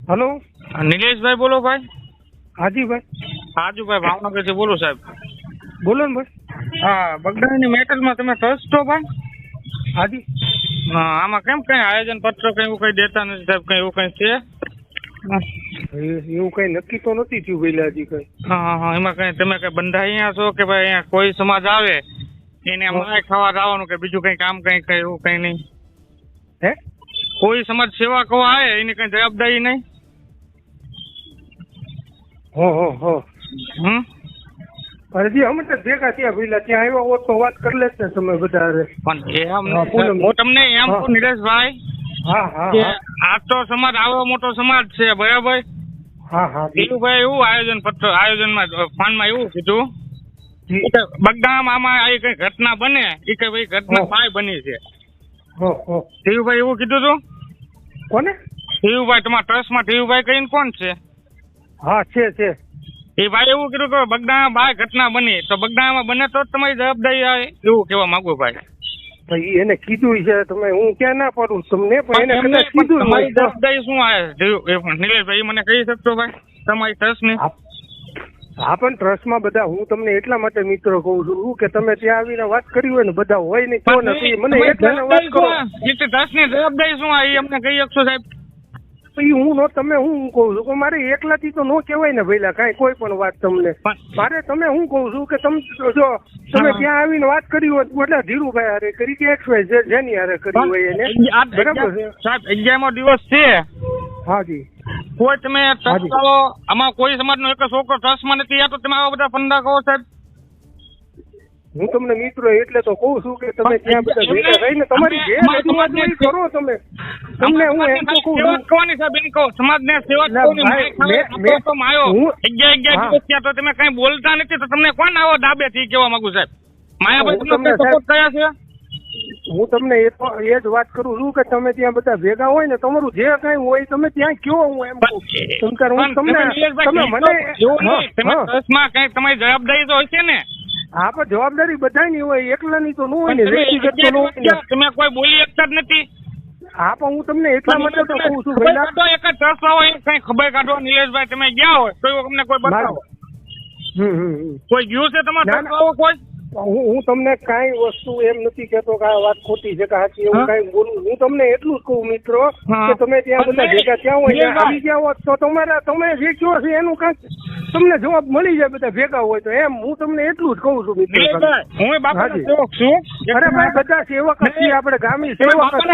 Hello, નિલેશભાઈ બોલો ભાઈ? હાજી ભાઈ. હાજુભાઈ ભાવનગરથી બોલું સાહેબ. બોલો ને ભાઈ. હા, બગદાણાની મેટરમાં તમે ટ્રસ્ટ છો ભાઈ? હાજી. હા, આમાં કેમ કઈ આયોજન પત્ર કઈ એવું કઈ દેતા નથી સાહેબ? કઈ એવું કઈ છે? એવું કઈ નક્કી તો નથી થયું ભાઈ હજી કઈ. હા હા, એમાં કઈ તમે કઈ બંધાઈ છો કે ભાઈ અહીંયા કોઈ સમાજ આવે એને માય ખાવા જવાનું કે બીજું કઈ કામ કઈ કઈ એવું કઈ નહીં? હે? કોઈ સમાજ સેવા કરવા આવે એની કઈ જવાબદારી નહીં? હો. હજી અમે તો ભેગા થયા ભાઈ, ત્યાં આવ્યા હોત તો વાત કરી લેત ને તમે બધા. પણ હું તમને એમ કહું નિલેશભાઈ, હા, આ તો સમાજ આવો મોટો સમાજ છે બરાબર. હા. ભાઈ એવું આયોજનમાં ફંડમાં એવું કીધું બગદાણામાં આમાં આવી કઈ ઘટના બને એ કે ભાઈ ઘટના ભાઈ બની છે. ટીયુભાઈ એવું કીધું હતું. કોને? ટીયુભાઈ તમારા ટ્રસ્ટમાં ટીયુભાઈ કરીને કોણ છે? હા છે. એ ભાઈ એવું કીધું કે બગદાણા બાય ઘટના બની તો બગદાણામાં બને તો જ તમારી જવાબદારી આવે એવું કેવા માંગુ ભાઈ. ભાઈ એને કીધું છે તમે, હું ક્યાં ના પાડું તમને, પણ એને કદાચ કીધું. તમારી જવાબદારી શું આવે નિલેશભાઈ મને કહી શકશો ભાઈ તમારી ટ્રસ્ટની? હા, પણ ટ્રસ્ટમાં બધા હું તમને એટલા માટે મિત્રો કહું છું કે તમે ત્યાં આવીને વાત કરી હોય ને બધા હોય ને કહો ને મને એટલા વાત કરો. ટ્રસ્ટની જવાબદારી શું આવે અમને કહી શકશો સાહેબ? હું કહું છું કે મારે એકલાથી તો નો કહેવાય ને ભઈલા કાંઈ કોઈ પણ વાત તમને. મારે તમે હું કહું છું કે જો તમે ત્યાં આવીને વાત કરી હોય એટલે ધીરુભાઈ હારે કરી કે XYZ જેની હારે કરી હોય એને બરાબર છે સાહેબ. 11મો દિવસ છે. હાજી. કોઈ તમે આમાં કોઈ સમાજનો એક છોકરો ટ્રસ્ટમાં નથી આ તો તમે આવા બધા ફંડા કહો સાહેબ? હું તમને મિત્રો એટલે તો કહું છું કે તમે ત્યાં બધા ભેગા રહીને તમારી જે રજૂઆત કરો તમે. તમને હું એમ તો કહું છું કોની સાહેબ એમ કહો સમાજને સેવા તો તમે કઈ બોલતા નથી તો તમને કોણ આવો ડાબે થી કેવા માંગુ સાહેબ? માયાભાઈ તમને સપોર્ટ કયા છે? હું તમને એ જ વાત કરું છું કે તમે ત્યાં બધા ભેગા હોય ને તમારું જે કઈ હોય તમે ત્યાં કયો. હું એમ કહું તમે મને કઈ તમારી જવાબદારી તો હોય છે ને? હા, પણ જવાબદારી બધાની હોય, એકલાની તો ન હોય ને, વ્યક્તિગત તો ન હોય. તમે કોઈ બોલી શકતા જ નથી. હા, પણ હું તમને એટલા માટે તો કહું છું એક જ ટ્રસ્ટ હોય કઈ ખબર કાઢો નિલેશભાઈ તમે ગયા હોય તો અમને કોઈ બતાવો. કોઈ ગયું છે તમારે કોઈ? હું તમને કઈ વસ્તુ એમ નથી કેતો કે આ વાત ખોટી છે કે સાચી એવું કઈ બોલું. હું તમને એટલું જ કહું મિત્રો કે તમે ત્યાં બધા ભેગા ત્યાં હોય આવી ગયા હોત તો તમે જે કહો છો એનું કઈક તમને જવાબ મળી જાય બધા ભેગા હોય તો. એમ હું તમને એટલું જ કહું છું મિત્રો. હું બાપાનો સેવક છું. અરે ભાઈ બધા સેવક જ છીએ આપણે, ગામી સેવક જ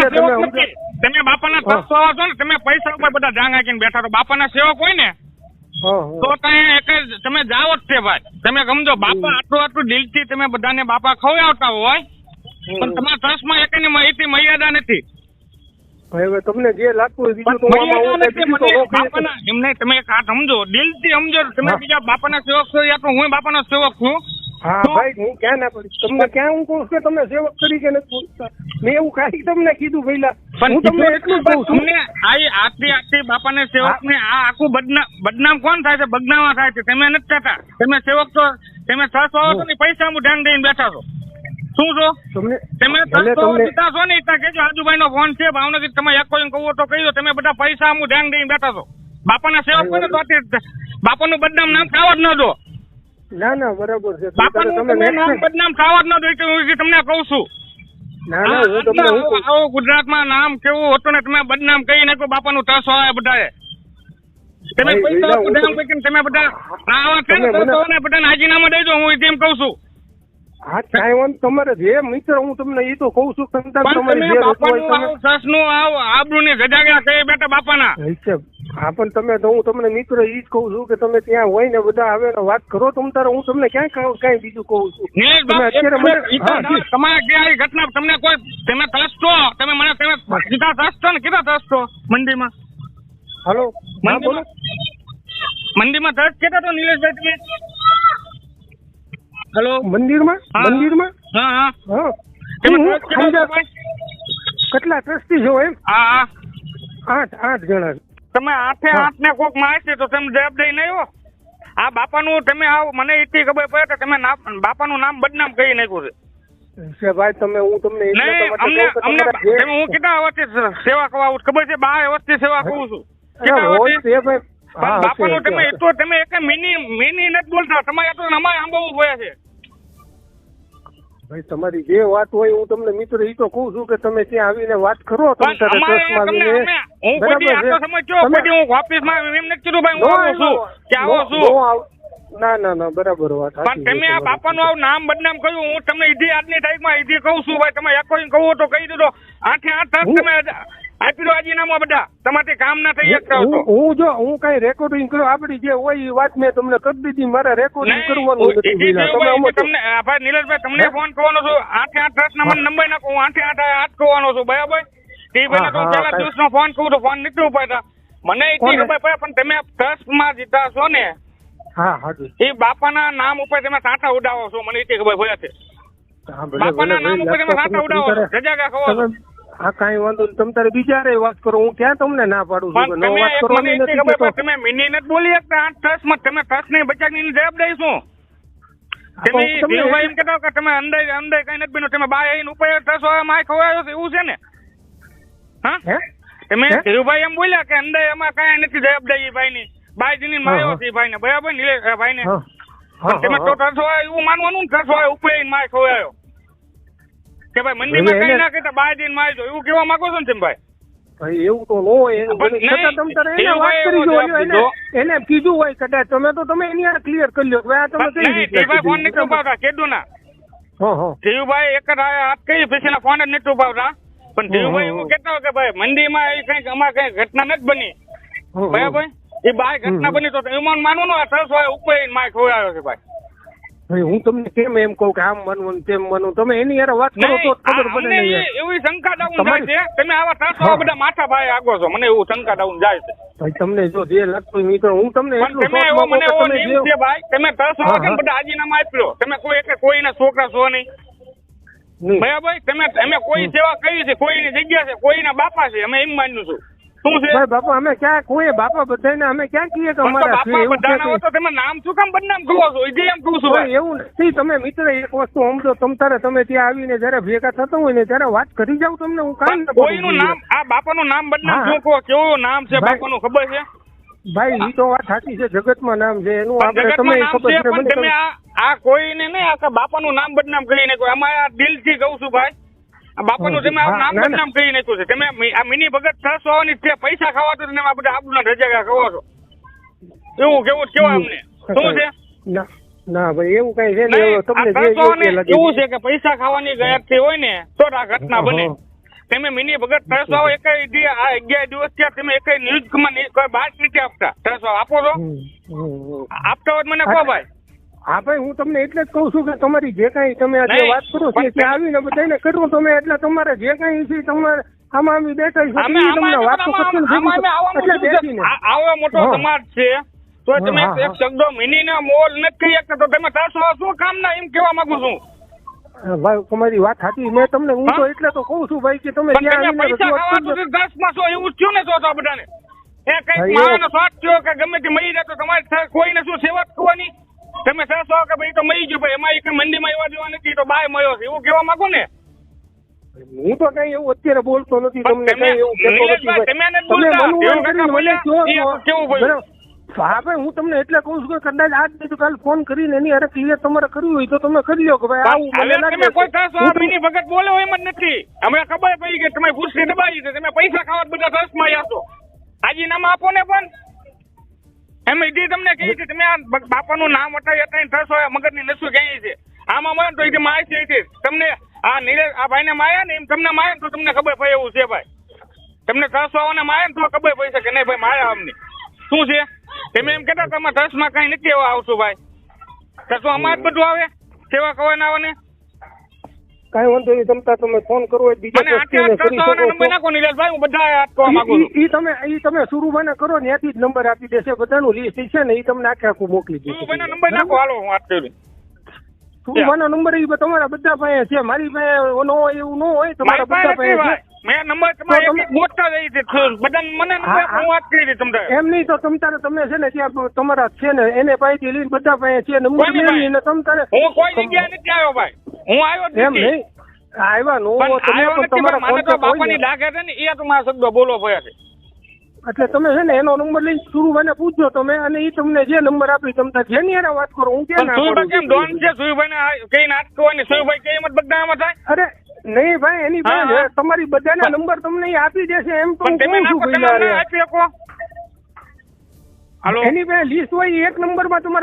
છે. તમે બાપાના ટ્રસ્ટ આવો છો ને તમે પૈસા ઉપર બધા જાંગ હાકીને બેઠા તો બાપાના સેવક હોય ને તો તમે જાઓ જ છે ભાઈ. તમે સમજો બાપા આટલું દિલથી તમે બધાને બાપા ખવડાવતા હોય પણ તમારા ટ્રસ્ટમાં એકની મર્યાદા નથી. હવે તમને જે લાગતું હોય બીજું તો એમ નહીં, તમે એક આ સમજો દિલથી સમજો. તમે બીજા બાપાના સેવક છો યા તો હું બાપાનો સેવક છું. હા ભાઈ, હું ક્યાં ના પડી તમને ક્યાં હું કહું કે તમે સેવક તરીકે નથી બોલતા. મેં એવું કાંઈ તમને કીધું પહેલા. હું તમને એટલું કહું છું આટલી બાપાને સેવક ને આ આખું બદનામ કોણ થાય છે? બગદાણા થાય છે. તમે નથી થતા. તમે સેવક તો તમે ટ્રસ્ટ આવો છો ને પૈસા હું ધ્યાન દઈને બેઠા છો શું છો? તમે જીતા છો ને ત્યાં કેજો આજુભાઈ નો ફોન છે ભાવનગર. તમે એક કોઈ કહો તો કહી દો. તમે બધા પૈસા હું ધ્યાન દઈને બેઠા છો. બાપાના સેવક હોય ને તો બાપાનું બદનામ નામ ખાવા જ ન દો. ના બરાબર છે. બદનામ ખાવા જ ન દો હું તમને કઉ છું. આવો ગુજરાતમાં નામ કેવું હતું ને તમે બદનામ કહી નાખો બાપાનું ટ્રસ્ટ હોય બધાએ. તમે પૈસા તમે બધા બધાને હાજીનામા દઈ દો. હું તેમ કઉ છું. હા, કાંઈ વાંધો તમારે જે મિત્ર હું તમને એ તો કઉ છું. આબરૂની ગજાગા કહી બેઠા બાપાના. હા, પણ તમે તો હું તમને મિત્ર એ જ કઉ છું કે તમે ત્યાં હોય ને બધા આવે વાત કરો તમ તારે. હું તમને ક્યાંય કઈ બીજું કઉ છું. તમારે ક્યાં ઘટના તમને કોઈ તમે ટ્રસ્ટ છો તમે મને તમે સીધા ટ્રસ્ટ છો ને કેટલા ટ્રસ્ટ છો મંદિરમાં? હલો બોલો. મંદિરમાં ટ્રસ્ટ કેતા તો નિલેશભાઈ તમે? હેલો, મંદિરમાં હા કેટલા ટ્રસ્ટી છો એમ? હા 8 જણા. તમે 8 ને કોક મારશે તો તમે જવાબદારી નહીં હો. આ બાપાનું તમે આવો મને એટલી ખબર પડે કે તમે બાપાનું નામ બદનામ કરી નાખ્યું છે. ભાઈ તમે હું તમને હું કેટલા વર્ષથી સેવા કરવા ખબર છે? 12 વર્ષથી સેવા કરું છું. બાપાનું તમે તો તમે એક મિની નથી બોલતા, તમારે તો અમારે સાંભળવું પડે છે. ભાઈ તમારી જે વાત હોય હું તમને મિત્ર એ તો કહું છું કે તમે ત્યાં આવીને વાત કરો. હું ઓફિસમાં એમ નથી કીધું ભાઈ હું આવું છું કે આવો છું. ના બરાબર વાત. પણ તમે આ બાપાનું આવું નામ બદનામ કર્યું. હું તમને ઈધી આજની તારીખમાં ઈધી કહું છું ભાઈ, તમે એક કોઈ કહું તો કહી દીધો. 8 તમે આપી દો રાજીનામા બધા, તમારાથી કામ ના થઈ શકતા. હું કઈ રેકોર્ડિંગ કરો આપડી જે હોય એ વાત મેં તમને કરી દીધી. મારે રેકોર્ડિંગ કરવાનું નથી. તમને ભાઈ નિલેશભાઈ તમને ફોન કરવાનો છું. 8 નંબર નાખો, હું 8 કરવાનો છું બરાબર. તે ભાઈ તો પેલા દિવસનો ફોન કરું તો ફોન નથી ઉપાડતા. મને એટલી ખબર પડે પણ તમે ટ્રસ્ટમાં જીતા છો ને, એ બાપાના નામ ઉપર તમે સાંઠા ઉડાવો છો. મને એટલી ખબર પડે છે બાપાના નામ ઉપર તમે સાંઠા ઉડાવો છો. રજા ખવો છો. હા કઈ વાંધો નહીં. તમે તારે બીજા વાત કરો. હું ક્યાં તમને ના પાડું છું. તમે મિની નથી બોલી શકતા. 8 ટ્રસ્ટમાં તમે ટ્રસ્ટ ની બચાવની જવાબદારી શું? તમે દેવભાઈ એમ કહેતા કે તમે અંદર કઈ નથી બન્યું. તમે બાય ઉપર ટ્રસ્ટ માય ખવાયો એવું છે ને? હા તમે દેવભાઈ એમ બોલ્યા કે અંદર એમાં કઈ નથી જવાબદારી ભાઈ ની. બાયજીની માર્યો છે ભાઈ ને બરાબર નિલેશ ભાઈ ને. તમે તો ટ્રસ્ટ હોય એવું માનવાનું ટ્રસ્ટ હોય ઉપર માય ખવાયો કે ભાઈ મંદિરમાં કઈ ના કહેતા બાયજીને મારી દો એવું કેવા માંગો છો ને તમે ભાઈ? ભાઈ એવું તો ન હોય. એને કીધું હોય કદાચ તમે એની ક્લિયર કરી લો. ફોન નથી ઉપાડતા કીધું ના. ધીરુભાઈ એક જ હાથ કહી પછી ફોન જ નથી ઉપાડતા. પણ ધીરુભાઈ એવું કહેતા હોય કે ભાઈ મંદિરમાં એ કઈક અમારે કઈ ઘટના નથી બની બરાબર. એ બાય ઘટના બની તો એમાં માનવું ને સરસ હોય ઉપર માય ખોવાયો છે ભાઈ. હું તમને કેમ એમ કહું કે આમ માનવું તેમ માનવું. તમે એની યાર વાત કરો તો ખબર પડે. એવી શંકા ડાઉન જાય છે. તમે આવા ત્રાસો બધા માથા ભાઈ આગો છો. મને એવું શંકા ડાઉન જાય છે ભાઈ. તમને જો જે લાગતું મિત્રો હું તમને તમે ત્રાસો બધા રાજીનામા આપ્યો. તમે કોઈના છોકરા છો નહીં બરાબર. અમે કોઈ સેવા કરી છે, કોઈની જગ્યા છે, કોઈના બાપા છે. અમે એમ માન્યું છું. શું છે બાપા? અમે ક્યાં કોઈ બાપા બધાને અમે ક્યાં કહીએ કે અમારા તમે નામ શું કામ બદનામ કરો છો? એમ કહું છું એવું નથી. તમે મિત્ર એક વસ્તુ સમજો. તમે ત્યાં આવીને જયારે ભેગા થતા હોય ને ત્યારે વાત કરી જાવ. તમને હું કાંઈ કોઈનું નામ આ બાપાનું નામ બદનામ શું કહો? કેવું નામ છે બાપાનું ખબર છે ભાઈ? એ તો વાત સાચી છે. જગતમાં નામ છે એનું. તમે આ કોઈને નહીં આખા બાપાનું નામ બદનામ કરી નાખ્યું. અમારા દિલથી કહું છું ભાઈ, બાપાનું તમે નામ બદનામ કરી નાખ્યું છે. તમે આ મિની ભગત ટ્રસ્ટ હોવાની છે, પૈસા ખાવા તો તમે આ બધા આબરૂના રજાકા ખવો છો. એવું કેવું કેવા અમને શું છે? ના ભાઈ એવું કઈ છે એવું છે કે પૈસા ખાવાની ગયરથી હોય ને તો આ ઘટના બને. તમે મિની ભગત ટ્રસ્ટ આવો એક 11 દિવસ ત્યાં તમે એક ન્યૂઝમાં કોઈ બાદ નથી આપતા. ટ્રસ્ટ આપો છો? આપતા હોય મને કહો ભાઈ. હા ભાઈ હું તમને એટલે જ કઉ છું કે તમારી જે કઈ તમે જે વાત કરો છો ત્યાં આવીને બધાને કરવું તમે. એટલે તમારે જે કઈ છે તમારે આમાં અમે બેઠા આવો મોટો સમાજ છે તો તમે એક શબ્દો મિની ના મોલ નથી કહી શકતા તો તમે શું કામ ના એમ કેવા માંગુ છું ભાઈ. તમારી વાત સાચી. મેં તમને હું તો એટલે તો કઉ છું ભાઈ કે તમે પૈસા ખાવા તો 10 માં છો એવું થયું ને તો બધાને એ કઈક માનો સ્વાદ થયો કે ગમે તે મરી જાય તો તમારે કોઈને શું સેવા કરવાની? તમે સરસો કે ભાઈ તો મરી ગયું ભાઈ એમાં એક મંદિરમાં એવા જવા નથી તો બાય મળ્યો છે એવું કેવા માંગો ને? હું તો કઈ એવું અત્યારે બોલતો નથી. તમને કઈ એવું હા ભાઈ હું તમને એટલે કઉ છું કે કદાચ આજ નહીં કાલ ફોન કરીને એની અરે ક્લિયર તમારે કરવું હોય તો તમે કરી લો કે ભાઈ આવું. તમે કોઈ મિની ભગત બોલો એમ જ નથી. અમને ખબર પડી કે તમે ખુરશી દબાવી છે. તમે પૈસા ખાવા બધા ટ્રસ્ટમાં આવશો. રાજીનામા આપો ને. પણ એમ ઈડી તમને કહી છે તમે આ બાપાનું નામ હટાવી હતા ટ્રસ્ટ હોય મગજની નસું કહી છે. આમાં મળે તો માય છે તમને આ નિલેશ આ ભાઈને માયા ને એમ તમને માયા તો તમને ખબર પડે એવું છે ભાઈ. તમને ટ્રસ્ટ વાળાને માયા ને તો ખબર પડી શકે નહીં ભાઈ માયા અમને શું છે. તમે એમ કહેતા તમારા ટ્રસ્ટમાં કઈ નથી એવા આવશું ભાઈ. ટ્રસ્ટ અમારે જ બધું આવે સેવા કરવાના આવે ને કઈ વાંધો નહીં. તમે ફોન કરો નંબર નાખો નિલેશભાઈ હું બધા આપવા માંગુ છું. તમે સુરુભાઈને કરો ને ત્યાંથી જ નંબર આપી દેશે. બધાનું લિસ્ટ છે ને એ તમને આખું મોકલી દેશે. સુરુભાઈનો નંબર નાખો હાલો હું વાત કરું. સુરુભાઈનો નંબર એ તમારા બધા પાસે છે. મારી પાસે ન હોય એવું ન હોય. તમારા બધા પાસે છે. મેં નંબર તમારે ગોતતા જઈ છે બધા મને હું વાત કરી હતી તમને. એમ નહીં તો તમે છે ને ત્યાં તમારા છે ને એને પાસેથી લઈને બધા પાસે છે નંબર મેળવીને તમે હું કોઈ જગ્યાએ નથી આવ્યો ભાઈ. હું આવ્યો એમ નહીં આવ્યા નો તમારા બાપાની ડાઘ છે ને એ તમારા શબ્દો બોલો ભયા છે. એટલે તમે છે ને એનો નંબર લઈને સુરુભાઈને પૂછજો તમે, અને એ તમને જે નંબર આપી તમે જેની હારે વાત કરો. હું ક્યાં ના સુરુભાઈ કેમ ડોન છે? સુરુભાઈને કઈ નાટક હોય સુરુભાઈ કઈ મત બદનામાં થાય? અરે નહીં ભાઈ, એની પાસે તમારી બધાના નંબર તમને આપી દેશે એમ તો હું તમે કહું છું. આપી શકો. એની પાસે લિસ્ટ હોય, એક નંબરમાં તમારા